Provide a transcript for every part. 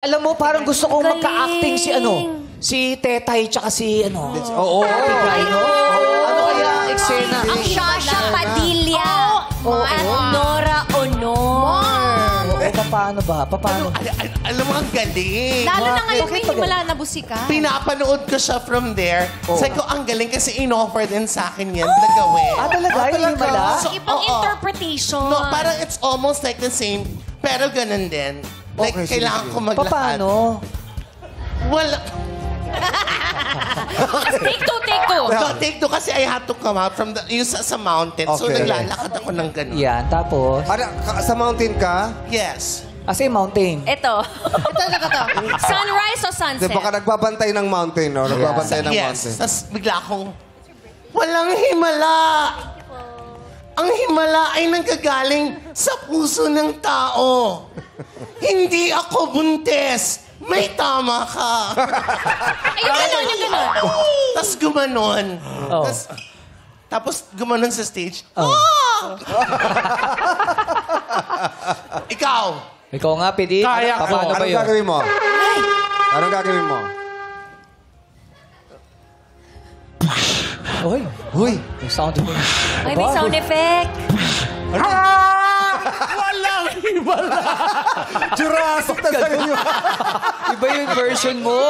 Alam mo, parang gusto kong magka-acting si Tetay tsaka si Oo. Tigay, no? Ano kaya ang eksena? Ang Shasha Padilla. At Nora Honor. Paano ba? Paano? Alam mo, ang galing. Lalo na ngayon may himala na busika. Pinapanood ko siya from there. Sabi ko, ang galing kasi in-offer din sa akin yan na gawin. Talaga? Yung himala? Ibang interpretation. No, parang it's almost like the same, pero ganun din. Like, Okay, kailangan sige. ko maglakad. Paano? Wala. Take two. No, take two kasi I had to come out from yung sa mountain. So, Okay. naglalakad ako ng ganun. Yan, tapos? Sa mountain ka? Yes. Kasi mountain. Ito. Sunrise o sunset? Di baka nagbabantay ng mountain, no? Nagbabantay ng mountain. Yes. Tapos bigla akong, walang himala. Ang himala ay nanggagaling sa puso ng tao. Hindi ako buntes. May tama ka. Ay, yung gano'n. Tapos gumanon. Oh. Tapos gumanon sa stage. Ikaw. Ikaw nga, Pidi. Kaya ko. Paano ba Anong yun? gagawin mo? Anong gagawin mo? Uy, Huy! may sound effect. Ay, may sound effect. Walang himala. Jurassic talaga yun. Iba yung version mo.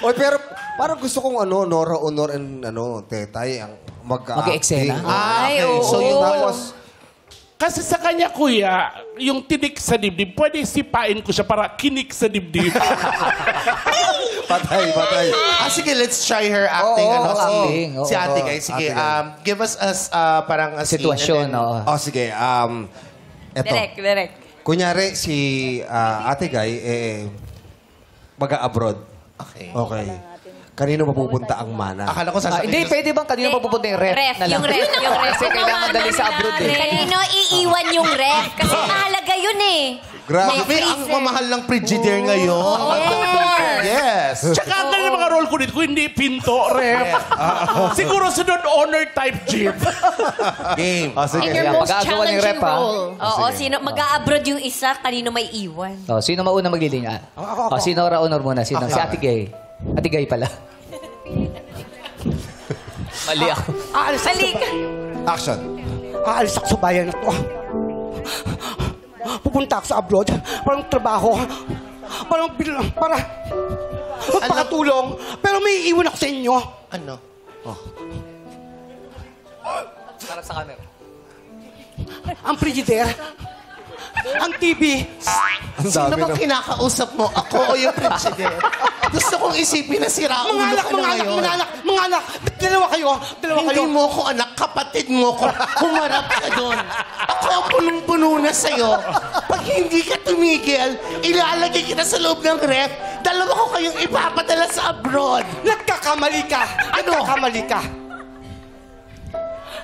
Oy, pero parang gusto kong Nora Honor and Tetay ang Mag-eksena? Ay, oo. So yung Tapos, Kasi sa kanya, kuya, yung tinik sa dibdib, pwede sipain ko siya para kinik sa dibdib. patay. sige, let's try her acting. Oo, acting. Si Oo, Ate Guy. Sige, Ate give us parang a scene Sitwasyon, and then- oo. sige, eto. Direct. Kunyari, si Ate Guy, mag-abroad. Okay. Okay. Kanino mapupunta ang mana? Akala ko sasabihin. Hindi, pwede bang kanino papupunta yung ref na lang? Yung ref. Kasi kailangan dali sa abroad eh. Kanino iiwan yung ref? Kasi mahalaga yun eh. Grabe. May ang mamahal ng Frigidaire ngayon. Yes. Tsaka ang galing ng mga role ko dito, kung hindi pinto, ref. Siguro sunod honor type jeep. Game. Sige. In your Kaya most mag-aagawan yung challenging rep, ha? role. Oo, sino mag-a-abroad yung isa, kanino may iwan. Oh, sino mauna maglilinya? Oh, si Nora Honor muna. Sino? Si Ate Gay. Ate Gay pala. Mali ako. Halika. Action. Aalis ako sa bayan na to. Pupunta ako sa abroad. Parang trabaho. Parang magpakatulong. Pero may iiwan ako sa inyo. Ano? Sarap sa camera. Ang Frigidaire. Ang TV. Sino bang kinakausap mo? Ako o yung Frigidaire? Gusto kong isipin na si Raul. Mga anak. Dalawa kayo. Hindi mo ko anak, kapatid mo ko. Humarap ka doon. Ako ang punong-puno na sa'yo. Pag hindi ka tumigil, ilalagay kita sa loob ng ref. Dalawa ko kayong ipapadala sa abroad. Nagkakamali ka. Nagkakamali ka.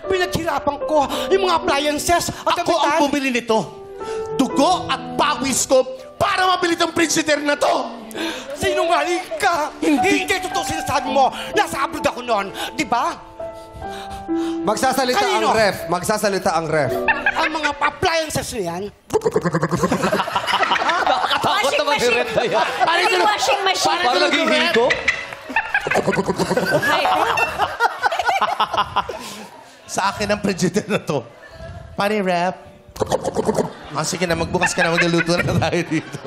Pinaghirapan ko yung mga appliances. At Ako ang bumili nito. Dugo at pawis ko para mabili tong Frigidaire na to. Sinungaling ka. Hindi totoo sinasabi mo. Nasa abroad ako noon. Di ba? Magsasalita Kanino? ang ref. Ang mga appliances na yan. Takot naman yung ref na yan. Parang washing machine. Parang naghihigo. Sa akin ang Frigidaire na to. Pari rap. Sige na, magbukas ka na, magluluto na tayo dito.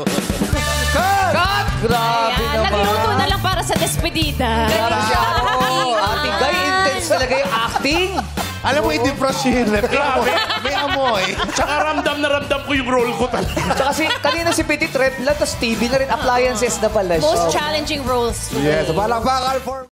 Cut! Grabe Ayan, naman. nagluto na lang para sa despedida. Oo, Ate Gay, intense talaga yung acting. Alam mo, i-defrost yung rep. May amoy. Tsaka ramdam na ramdam ko yung role ko talaga. Tsaka kanina si Petit Red lang, tapos TV na rin, appliances na pala siya. Most challenging roles. Yes, palakpakan for...